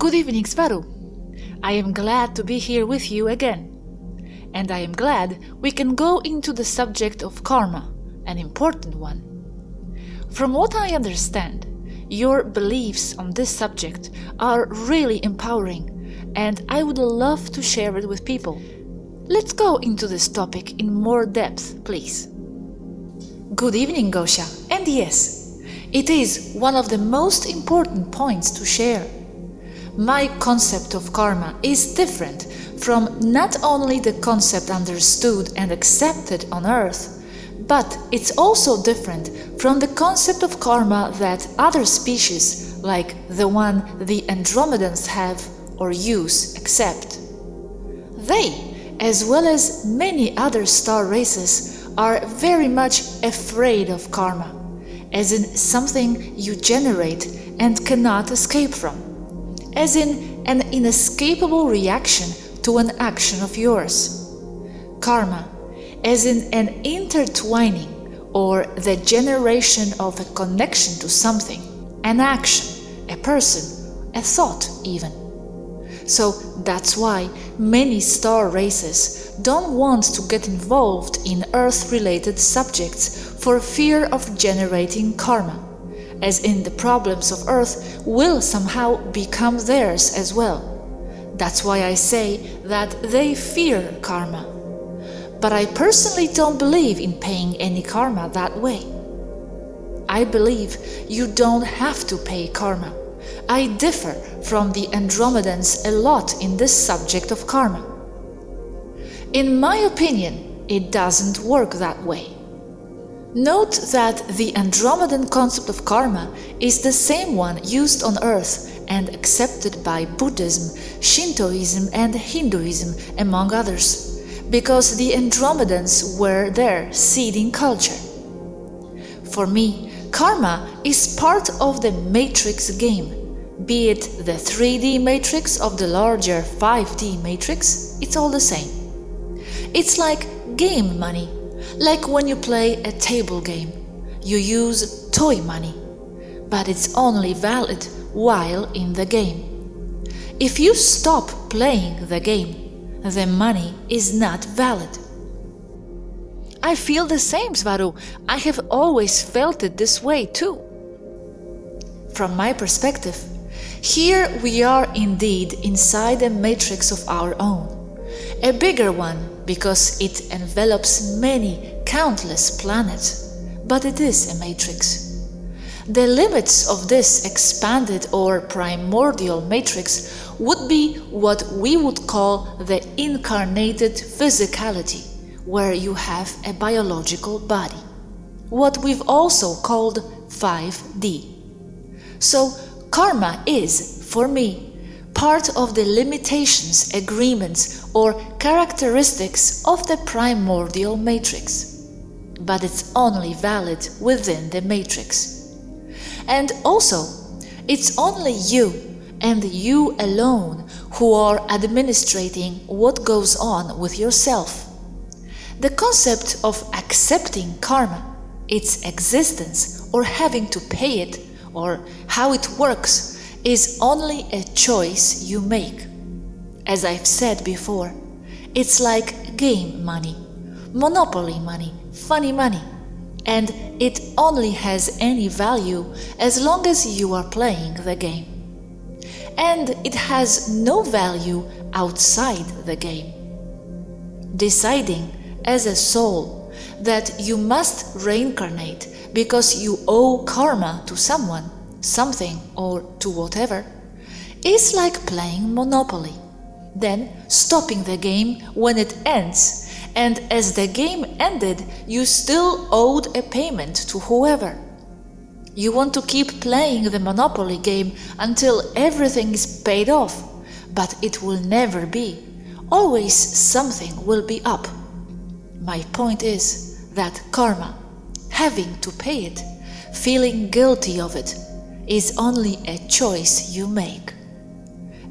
Good evening, Swaruu. I am glad to be here with you again. And I am glad we can go into the subject of karma, an important one. From what I understand, your beliefs on this subject are really empowering, and I would love to share it with people. Let's go into this topic in more depth, please. Good evening, Gosha. And yes, it is one of the most important points to share. My concept of karma is different from not only the concept understood and accepted on Earth, but it's also different from the concept of karma that other species, like the one the Andromedans have or use, accept. They, as well as many other star races, are very much afraid of karma, as in something you generate and cannot escape from, as in an inescapable reaction to an action of yours. Karma, as in an intertwining or the generation of a connection to something, an action, a person, a thought even. So that's why many star races don't want to get involved in Earth-related subjects for fear of generating karma, as in the problems of Earth will somehow become theirs as well. That's why I say that they fear karma. But I personally don't believe in paying any karma that way. I believe you don't have to pay karma. I differ from the Andromedans a lot in this subject of karma. In my opinion, it doesn't work that way. Note that the Andromedan concept of karma is the same one used on Earth and accepted by Buddhism, Shintoism and Hinduism, among others, because the Andromedans were their seeding culture. For me, karma is part of the matrix game. Be it the 3D matrix of the larger 5D matrix, it's all the same. It's like game money, like when you play a table game. You use toy money, but it's only valid while in the game. If you stop playing the game, the money is not valid. I feel the same, Swaruu. I have always felt it this way too. From my perspective, here we are indeed inside a matrix of our own, a bigger one because it envelops many, countless planets, but it is a matrix. The limits of this expanded or primordial matrix would be what we would call the incarnated physicality, where you have a biological body, what we've also called 5D. So karma is, for me, part of the limitations, agreements, or characteristics of the primordial matrix. But it's only valid within the matrix. And also, it's only you and you alone who are administrating what goes on with yourself. The concept of accepting karma, its existence or having to pay it, or how it works, is only a choice you make. As I've said before, it's like game money, monopoly money, funny money, and it only has any value as long as you are playing the game. And it has no value outside the game. Deciding as a soul that you must reincarnate because you owe karma to someone, something, or to whatever, is like playing Monopoly, then stopping the game when it ends, and as the game ended, you still owed a payment to whoever. You want to keep playing the Monopoly game until everything is paid off, but it will never be. Always something will be up. My point is that karma, having to pay it, feeling guilty of it, is only a choice you make.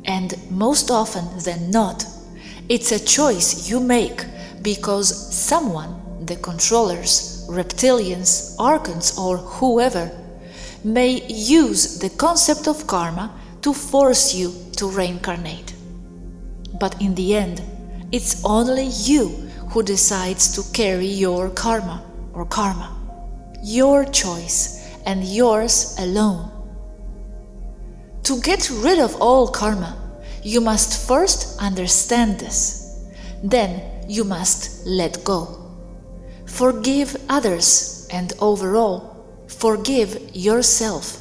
And most often than not, it's a choice you make because someone, the controllers, reptilians, archons, or whoever, may use the concept of karma to force you to reincarnate. But in the end, it's only you who decides to carry your karma or karma. Your choice and yours alone. To get rid of all karma, you must first understand this. Then you must let go. Forgive others and overall, forgive yourself.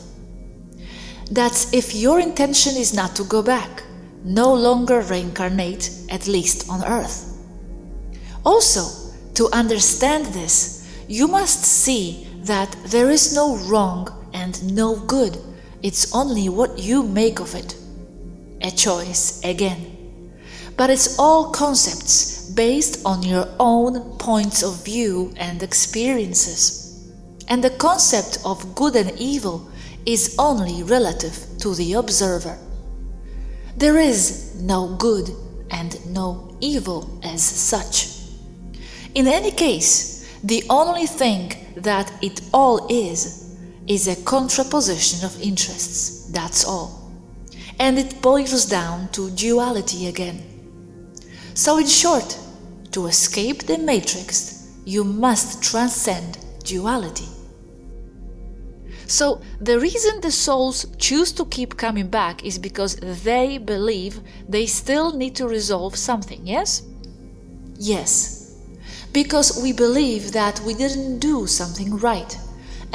That's if your intention is not to go back, no longer reincarnate, at least on earth. Also, to understand this, you must see that there is no wrong and no good. It's only what you make of it. A choice again. But it's all concepts based on your own points of view and experiences. And the concept of good and evil is only relative to the observer. There is no good and no evil as such. In any case, the only thing that it all is a contraposition of interests, that's all. And it boils down to duality again. So in short, to escape the matrix, you must transcend duality. So the reason the souls choose to keep coming back is because they believe they still need to resolve something, yes? Yes. Because we believe that we didn't do something right,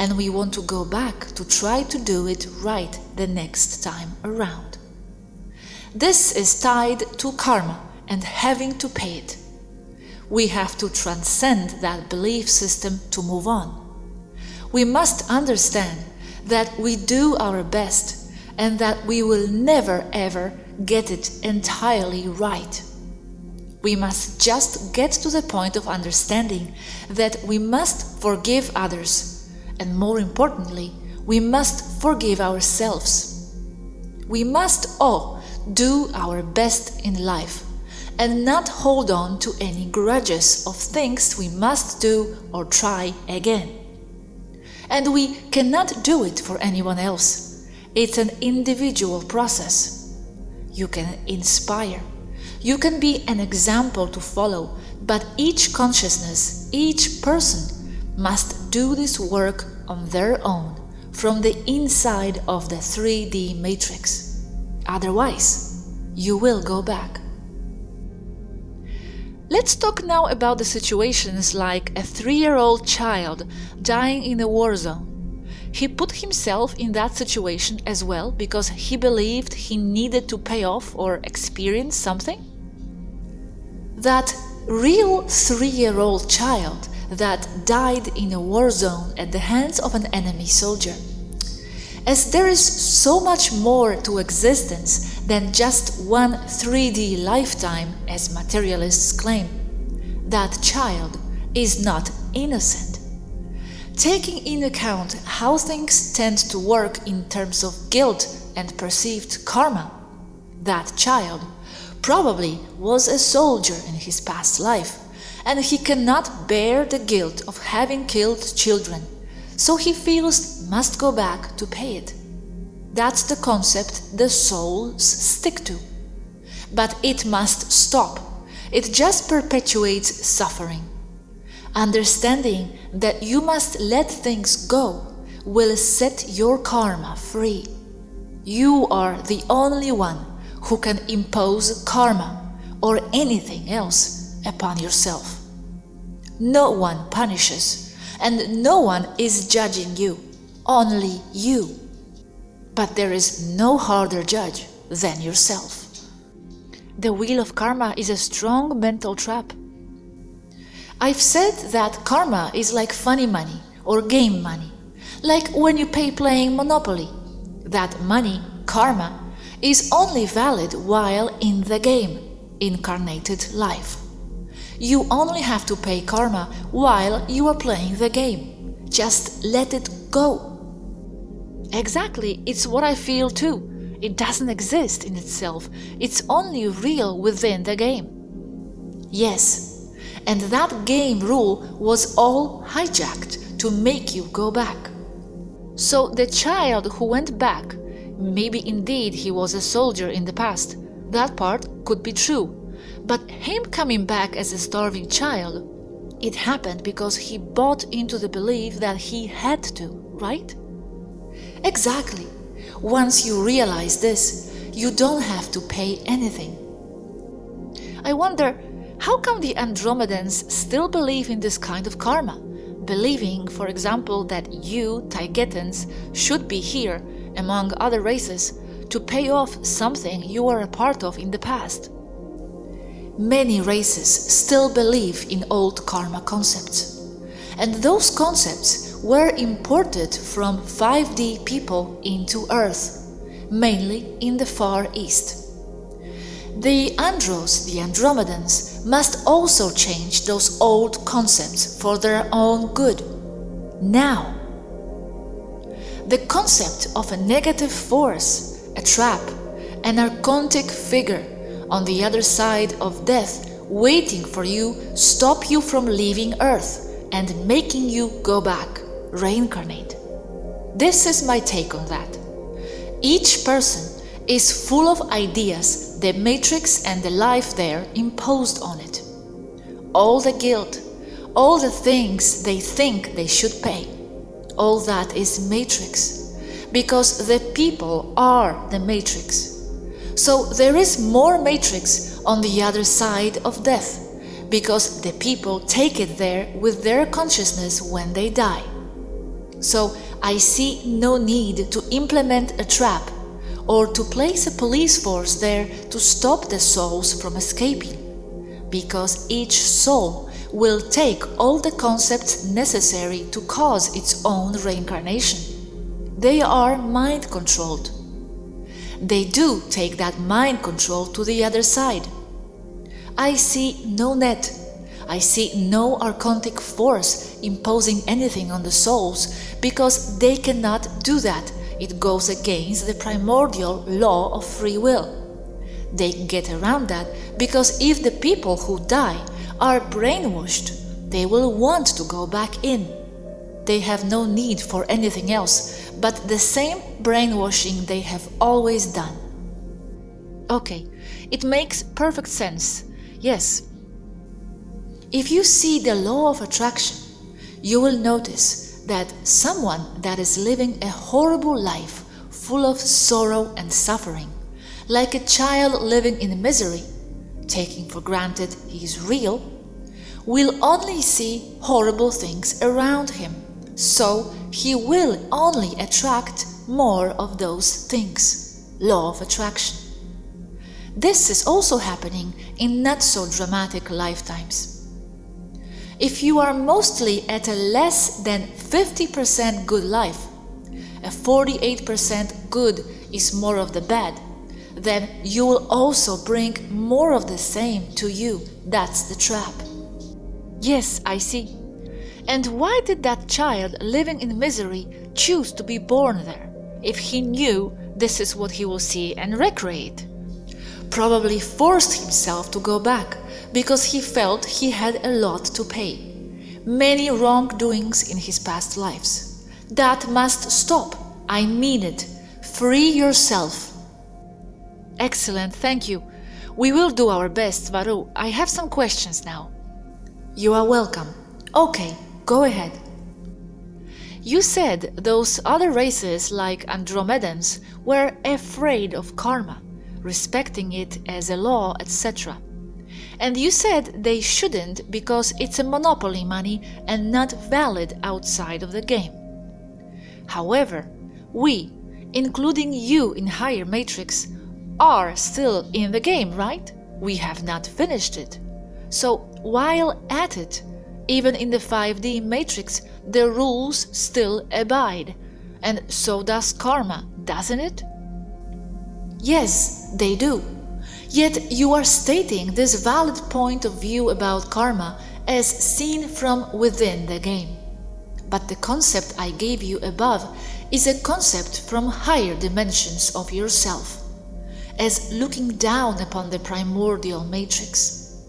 and we want to go back to try to do it right the next time around. This is tied to karma and having to pay it. We have to transcend that belief system to move on. We must understand that we do our best and that we will never ever get it entirely right. We must just get to the point of understanding that we must forgive others, and more importantly, we must forgive ourselves. We must all do our best in life and not hold on to any grudges of things we must do or try again. And we cannot do it for anyone else. It's an individual process. You can inspire. You can be an example to follow, but each consciousness, each person must do this work on their own from the inside of the 3D matrix. Otherwise, you will go back. Let's talk now about the situations like a 3-year-old child dying in a war zone. He put himself in that situation as well because he believed he needed to pay off or experience something. That real 3-year-old child that died in a war zone at the hands of an enemy soldier. As there is so much more to existence than just one 3D lifetime, as materialists claim, that child is not innocent. Taking in account how things tend to work in terms of guilt and perceived karma, that child probably was a soldier in his past life, and he cannot bear the guilt of having killed children, so he feels must go back to pay it. That's the concept the souls stick to. But it must stop. It just perpetuates suffering. Understanding that you must let things go will set your karma free. You are the only one who can impose karma or anything else upon yourself. No one punishes, and no one is judging you, only you. But there is no harder judge than yourself. The wheel of karma is a strong mental trap. I've said that karma is like funny money or game money, like when you pay playing Monopoly. That money, karma, is only valid while in the game, incarnated life. You only have to pay karma while you are playing the game. Just let it go. Exactly, it's what I feel too. It doesn't exist in itself. It's only real within the game. Yes, and that game rule was all hijacked to make you go back. So the child who went back Maybe indeed he was a soldier in the past. That part could be true. But him coming back as a starving child, it happened because he bought into the belief that he had to, right? Exactly. Once you realize this, you don't have to pay anything. I wonder, how come the Andromedans still believe in this kind of karma? Believing, for example, that you, Taygetans, should be here, among other races, to pay off something you were a part of in the past. Many races still believe in old karma concepts, and those concepts were imported from 5D people into Earth, mainly in the Far East. The Andros, the Andromedans, must also change those old concepts for their own good, now. The concept of a negative force, a trap, an archontic figure on the other side of death waiting for you stop you from leaving Earth and making you go back, reincarnate. This is my take on that. Each person is full of ideas the Matrix and the life there imposed on it. All the guilt, all the things they think they should pay, all that is Matrix, because the people are the Matrix. So there is more Matrix on the other side of death, because the people take it there with their consciousness when they die. So I see no need to implement a trap or to place a police force there to stop the souls from escaping, because each soul will take all the concepts necessary to cause its own reincarnation. They are mind-controlled. They do take that mind control to the other side. I see no net. I see no archontic force imposing anything on the souls, because they cannot do that. It goes against the primordial law of free will. They get around that because if the people who die are brainwashed, they will want to go back in. They have no need for anything else but the same brainwashing they have always done. Okay, it makes perfect sense. Yes. If you see the law of attraction, you will notice that someone that is living a horrible life full of sorrow and suffering, like a child living in misery, taking for granted he is real, will only see horrible things around him, so he will only attract more of those things. Law of attraction. This is also happening in not so dramatic lifetimes. If you are mostly at a less than 50% good life, a 48% good is more of the bad, then you will also bring more of the same to you. That's the trap. Yes, I see. And why did that child living in misery choose to be born there, if he knew this is what he will see and recreate? Probably forced himself to go back, because he felt he had a lot to pay. Many wrongdoings in his past lives. That must stop. I mean it. Free yourself. Excellent, thank you. We will do our best, Swaruu. I have some questions now. You are welcome. Okay, go ahead. You said those other races like Andromedans were afraid of karma, respecting it as a law, etc. And you said they shouldn't because it's a monopoly money and not valid outside of the game. However, we, including you in higher matrix, are still in the game, right? We have not finished it. So while at it, even in the 5D matrix, the rules still abide. And so does karma, doesn't it? Yes, they do. Yet you are stating this valid point of view about karma as seen from within the game. But the concept I gave you above is a concept from higher dimensions of yourself, as looking down upon the primordial matrix.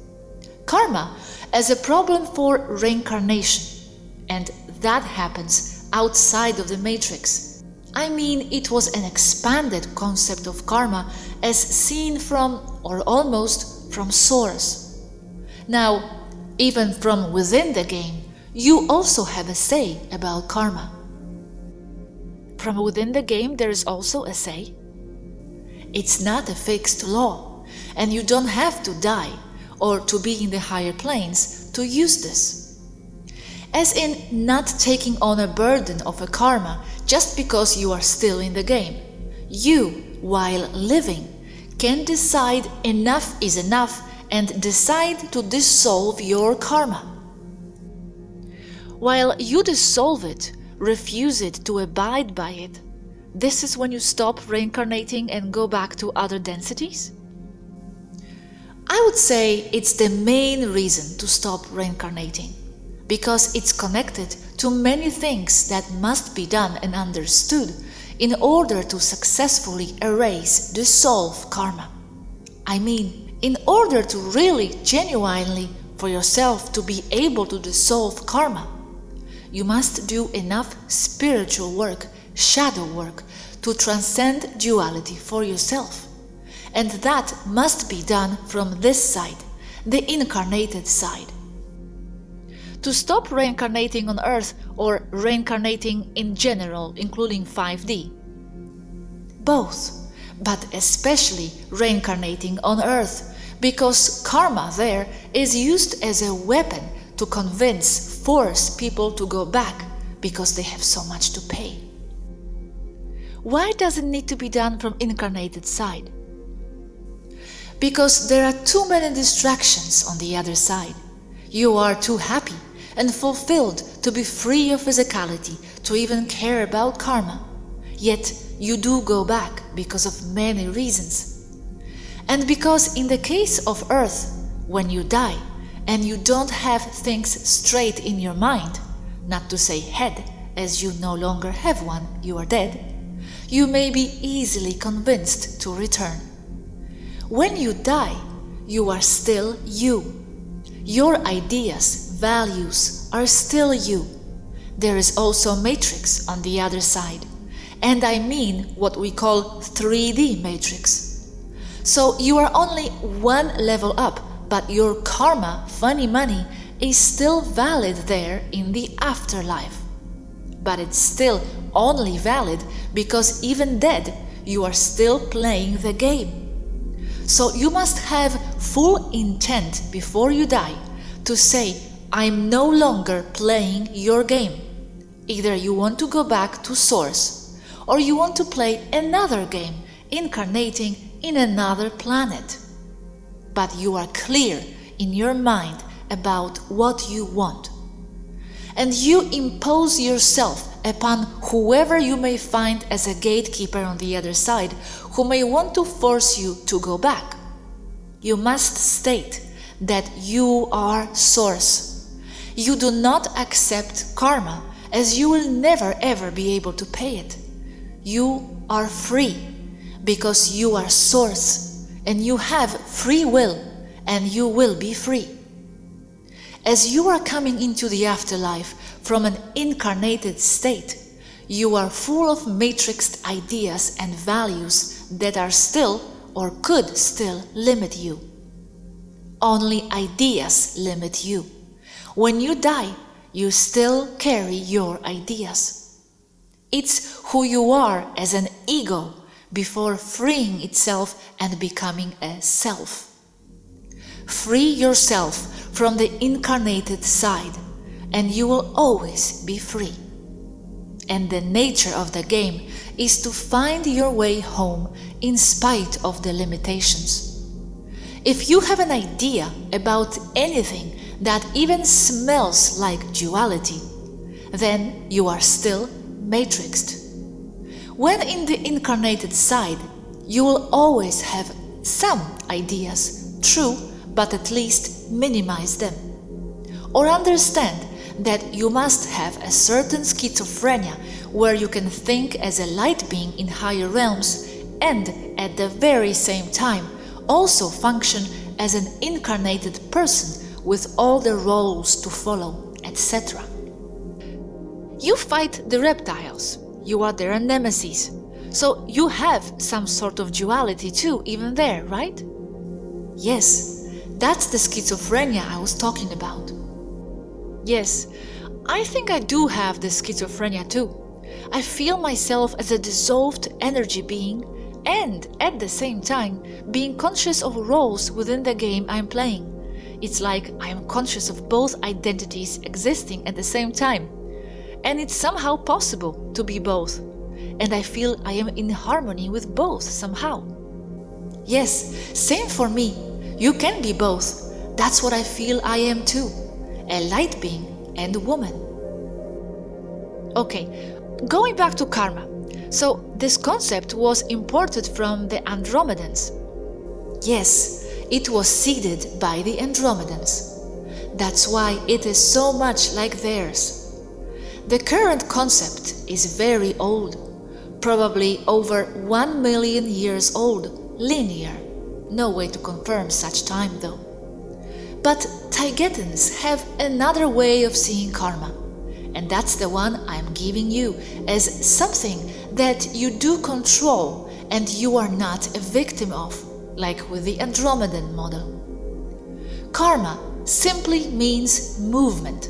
Karma as a problem for reincarnation, and that happens outside of the matrix. I mean, it was an expanded concept of karma as seen from, or almost, from source. Now, even from within the game, you also have a say about karma. From within the game there is also a say? It's not a fixed law, and you don't have to die or to be in the higher planes to use this. As in not taking on a burden of a karma just because you are still in the game. You, while living, can decide enough is enough and decide to dissolve your karma. While you dissolve it, refuse it to abide by it, this is when you stop reincarnating and go back to other densities? I would say it's the main reason to stop reincarnating, because it's connected to many things that must be done and understood in order to successfully erase, dissolve karma. I mean, in order to really, genuinely, for yourself to be able to dissolve karma, you must do enough spiritual work, shadow work, to transcend duality for yourself. And that must be done from this side, the incarnated side. To stop reincarnating on Earth or reincarnating in general, including 5D? Both, but especially reincarnating on Earth, because karma there is used as a weapon to force people to go back because they have so much to pay. Why does it need to be done from incarnated side? Because there are too many distractions on the other side. You are too happy and fulfilled to be free of physicality, to even care about karma. Yet you do go back because of many reasons. And because in the case of Earth, when you die and you don't have things straight in your mind, not to say head, as you no longer have one, you are dead, you may be easily convinced to return. When you die, you are still you. Your ideas, values are still you. There is also matrix on the other side, and I mean what we call 3D matrix. So you are only one level up, but your karma, funny money, is still valid there in the afterlife. But it's still only valid because even dead, you are still playing the game. So you must have full intent before you die to say, I'm no longer playing your game. Either you want to go back to source, or you want to play another game, incarnating in another planet. But you are clear in your mind about what you want. And you impose yourself upon whoever you may find as a gatekeeper on the other side, who may want to force you to go back. You must state that you are source. You do not accept karma, as you will never ever be able to pay it. You are free because you are source, and you have free will, and you will be free. As you are coming into the afterlife from an incarnated state, you are full of matrixed ideas and values that are still or could still limit you. Only ideas limit you. When you die, you still carry your ideas. It's who you are as an ego before freeing itself and becoming a self. Free yourself from the incarnated side, and you will always be free. And the nature of the game is to find your way home in spite of the limitations. If you have an idea about anything that even smells like duality, then you are still matrixed. When in the incarnated side, you will always have some ideas, true, but at least minimize them. Or understand that you must have a certain schizophrenia where you can think as a light being in higher realms and at the very same time also function as an incarnated person with all the roles to follow, etc. You fight the reptiles, You are their nemesis. So you have some sort of duality too, even there, right? Yes, that's the schizophrenia I was talking about. Yes, I think I do have the schizophrenia too. I feel myself as a dissolved energy being and, at the same time, being conscious of roles within the game I'm playing. It's like I am conscious of both identities existing at the same time. And it's somehow possible to be both. And I feel I am in harmony with both somehow. Yes, same for me. You can be both. That's what I feel I am too. A light being and a woman. Okay, going back to karma. So this concept was imported from the Andromedans. Yes, it was seeded by the Andromedans. That's why it is so much like theirs. The current concept is very old, probably over 1 million years old, linear. No way to confirm such time though. But Taygetans have another way of seeing karma, and that's the one I'm giving you as something that you do control and you are not a victim of, like with the Andromedan model. Karma simply means movement,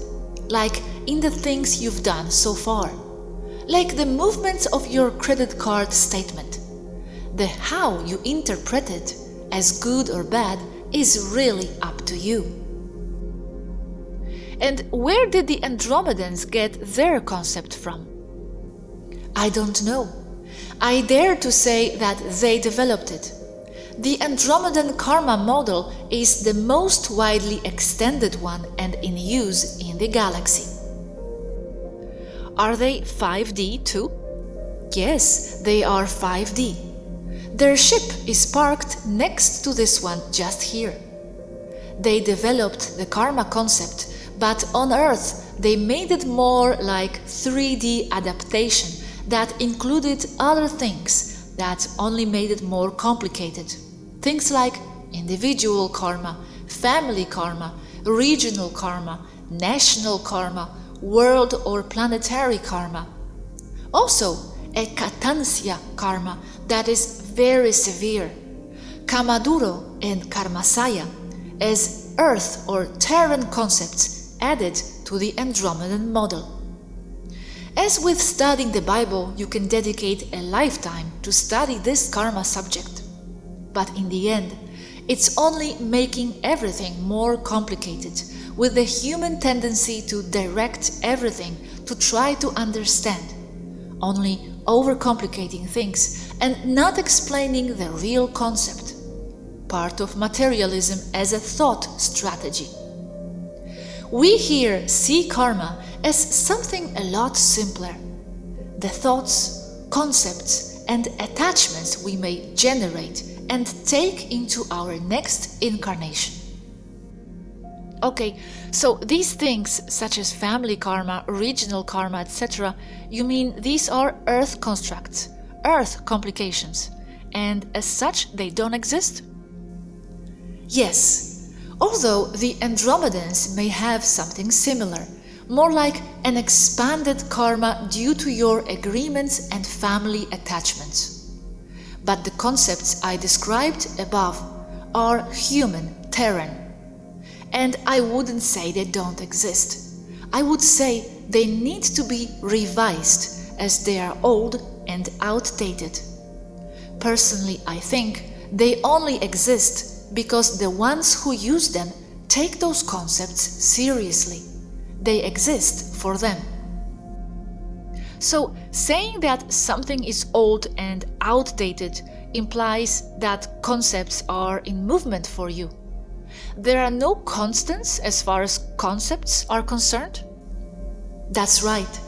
like in the things you've done so far, like the movements of your credit card statement. The how you interpret it as good or bad is really up to you. And where did the Andromedans get their concept from? I don't know. I dare to say that they developed it. The Andromedan karma model is the most widely extended one and in use in the galaxy. Are they 5D too? Yes, they are 5D. Their ship is parked next to this one just here. They developed the karma concept, but on Earth they made it more like 3D adaptation that included other things that only made it more complicated. Things like individual karma, family karma, regional karma, national karma, world or planetary karma. Also, a Katansya karma that is very severe, Kamaduro and Karmasaya as Earth or Terran concepts added to the Andromedan model. As with studying the Bible, you can dedicate a lifetime to study this karma subject. But in the end, it's only making everything more complicated, with the human tendency to direct everything to try to understand, only overcomplicating things and not explaining the real concept, part of materialism as a thought strategy. We here see karma as something a lot simpler. The thoughts, concepts, and attachments we may generate and take into our next incarnation. Okay, so these things such as family karma, regional karma, etc., you mean these are Earth constructs, Earth complications, and as such they don't exist? Yes, although the Andromedans may have something similar, more like an expanded karma due to your agreements and family attachments. But the concepts I described above are human, Terran. And I wouldn't say they don't exist. I would say they need to be revised as they are old and outdated. Personally, I think they only exist because the ones who use them take those concepts seriously. They exist for them. So, saying that something is old and outdated implies that concepts are in movement for you. There are no constants as far as concepts are concerned? That's right.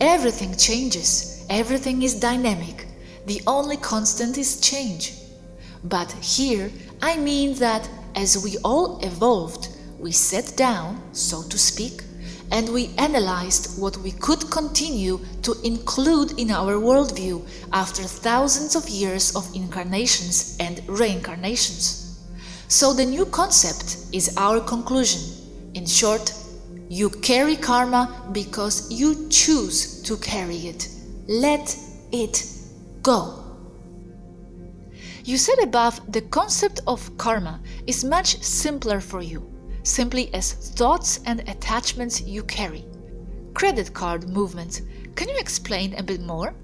Everything changes. Everything is dynamic. The only constant is change. But here, I mean that as we all evolved, we sat down, so to speak, and we analyzed what we could continue to include in our worldview after thousands of years of incarnations and reincarnations. So the new concept is our conclusion. In short, you carry karma because you choose to carry it. Let it go. You said above the concept of karma is much simpler for you, simply as thoughts and attachments you carry. Credit card movement. Can you explain a bit more?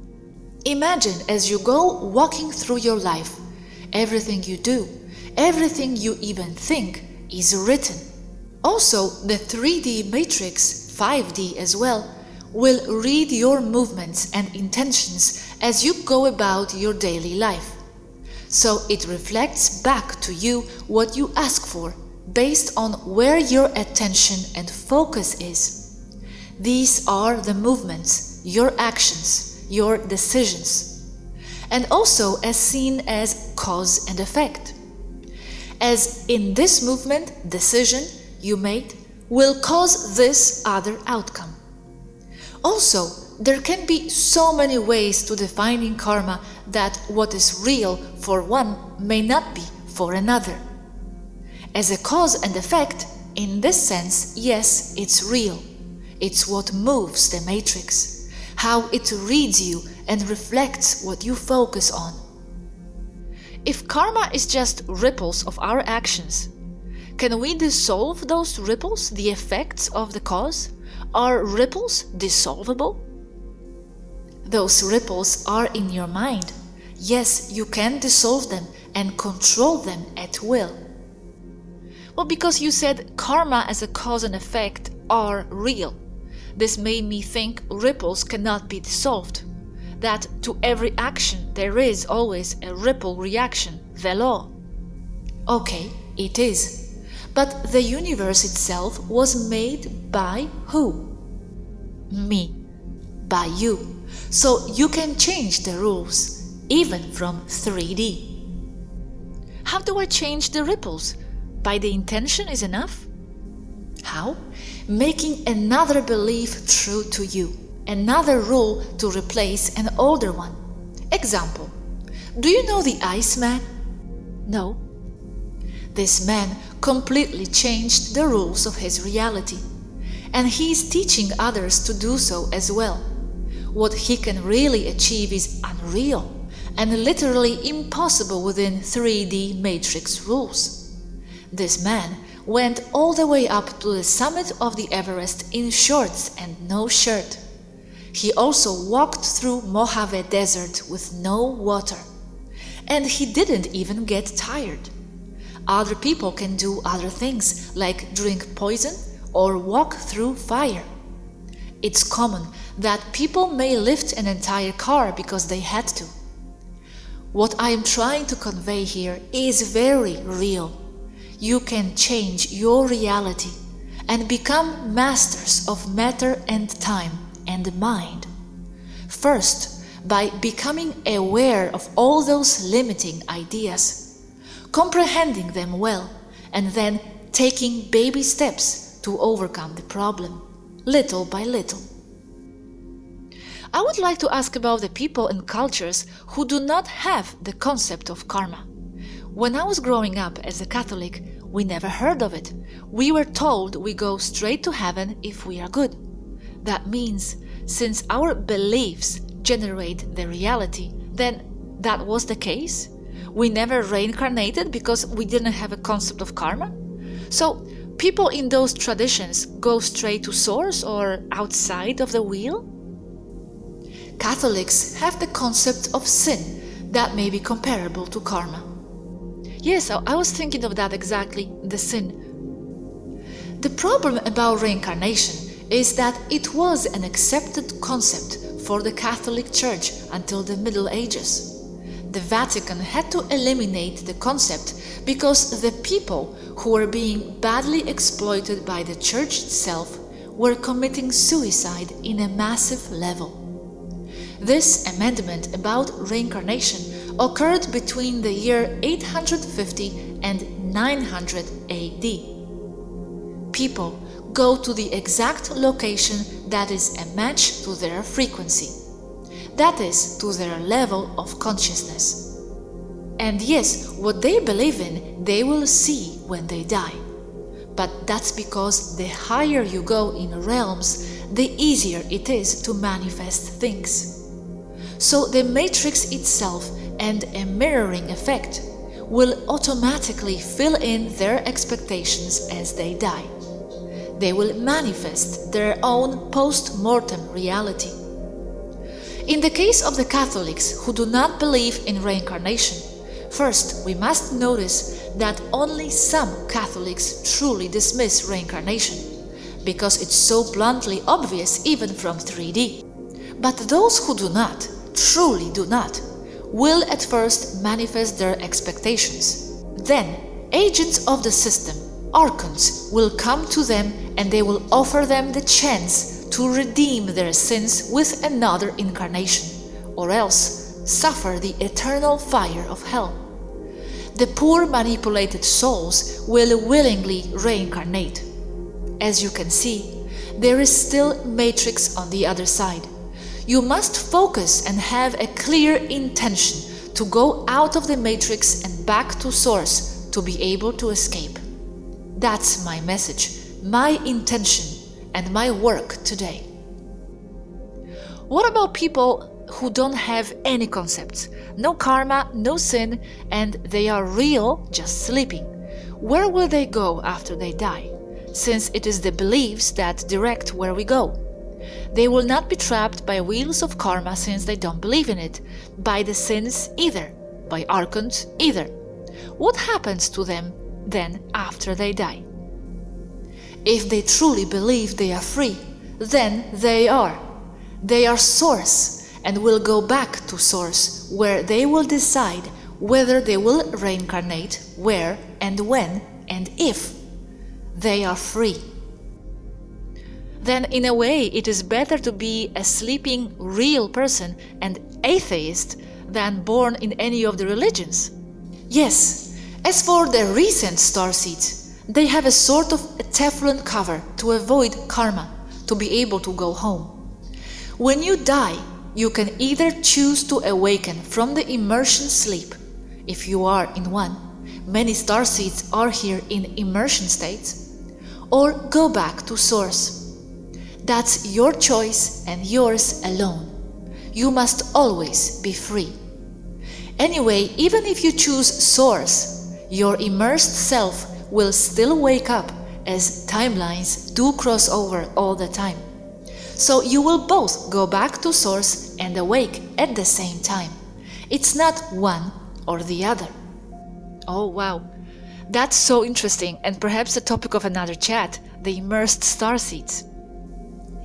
Imagine as you go walking through your life, everything you do, everything you even think is written. Also, the 3D matrix, 5D as well, will read your movements and intentions as you go about your daily life. So it reflects back to you what you ask for, based on where your attention and focus is. These are the movements, your actions, your decisions, and also as seen as cause and effect. As in this movement, decision you made will cause this other outcome. Also, there can be so many ways to defining karma that what is real for one may not be for another. As a cause and effect, in this sense, yes, it's real. It's what moves the matrix, how it reads you and reflects what you focus on. If karma is just ripples of our actions, can we dissolve those ripples, the effects of the cause? Are ripples dissolvable? Those ripples are in your mind. Yes, you can dissolve them and control them at will. Well, because you said karma as a cause and effect are real. This made me think ripples cannot be dissolved. That to every action there is always a ripple reaction, the law. Okay, it is. But the universe itself was made by who? Me. By you. So you can change the rules, even from 3D. How do I change the ripples? By the intention is enough? How? Making another belief true to you, another rule to replace an older one. Example, do you know the Iceman? No. This man completely changed the rules of his reality, and he is teaching others to do so as well. What he can really achieve is unreal and literally impossible within 3D matrix rules. This man went all the way up to the summit of the Everest in shorts and no shirt. He also walked through Mojave Desert with no water. And he didn't even get tired. Other people can do other things like drink poison or walk through fire. It's common that people may lift an entire car because they had to. What I am trying to convey here is very real. You can change your reality and become masters of matter and time and mind. First, by becoming aware of all those limiting ideas, comprehending them well, and then taking baby steps to overcome the problem, little by little. I would like to ask about the people and cultures who do not have the concept of karma. When I was growing up as a Catholic, we never heard of it. We were told we go straight to heaven if we are good. That means, since our beliefs generate the reality, then that was the case? We never reincarnated because we didn't have a concept of karma? So, people in those traditions go straight to source or outside of the wheel? Catholics have the concept of sin that may be comparable to karma. Yes, I was thinking of that exactly, the sin. The problem about reincarnation is that it was an accepted concept for the Catholic Church until the Middle Ages. The Vatican had to eliminate the concept because the people who were being badly exploited by the Church itself were committing suicide in a massive level. This amendment about reincarnation occurred between the year 850 and 900 AD. People go to the exact location that is a match to their frequency, that is, to their level of consciousness. And yes, what they believe in, they will see when they die. But that's because the higher you go in realms, the easier it is to manifest things. So the matrix itself and a mirroring effect will automatically fill in their expectations as they die. They will manifest their own post-mortem reality. In the case of the Catholics who do not believe in reincarnation, first we must notice that only some Catholics truly dismiss reincarnation, because it's so bluntly obvious even from 3D. But those who do not, truly do not, will at first manifest their expectations. Then, agents of the system, archons, will come to them and they will offer them the chance to redeem their sins with another incarnation, or else suffer the eternal fire of hell. The poor manipulated souls will willingly reincarnate. As you can see, there is still matrix on the other side. You must focus and have a clear intention to go out of the matrix and back to source to be able to escape. That's my message, my intention, and my work today. What about people who don't have any concepts? No karma, no sin, and they are real, just sleeping. Where will they go after they die? Since it is the beliefs that direct where we go. They will not be trapped by wheels of karma since they don't believe in it, by the sins either, by archons either. What happens to them then after they die? If they truly believe they are free, then they are. They are source and will go back to source, where they will decide whether they will reincarnate, where and when and if they are free. Then in a way it is better to be a sleeping real person and atheist than born in any of the religions. Yes, as for the recent starseeds, they have a sort of a Teflon cover to avoid karma, to be able to go home. When you die, you can either choose to awaken from the immersion sleep, if you are in one. Many starseeds are here in immersion states, or go back to source. That's your choice and yours alone. You must always be free. Anyway, even if you choose source, your immersed self will still wake up, as timelines do cross over all the time. So you will both go back to source and awake at the same time. It's not one or the other. Oh wow, that's so interesting, and perhaps the topic of another chat, the immersed starseeds.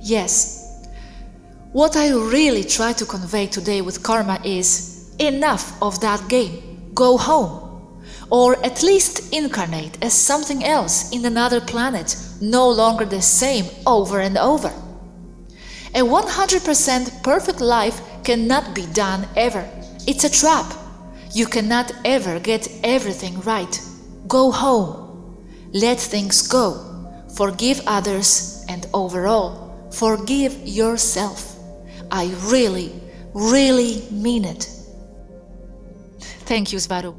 Yes. What I really try to convey today with karma is enough of that game. Go home. Or at least incarnate as something else in another planet, no longer the same over and over. A 100% perfect life cannot be done ever. It's a trap. You cannot ever get everything right. Go home. Let things go. Forgive others and overall, forgive yourself. I really, really mean it. Thank you, Swaruu.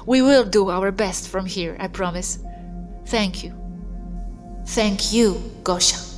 We will do our best from here, I promise. Thank you. Thank you, Gosha.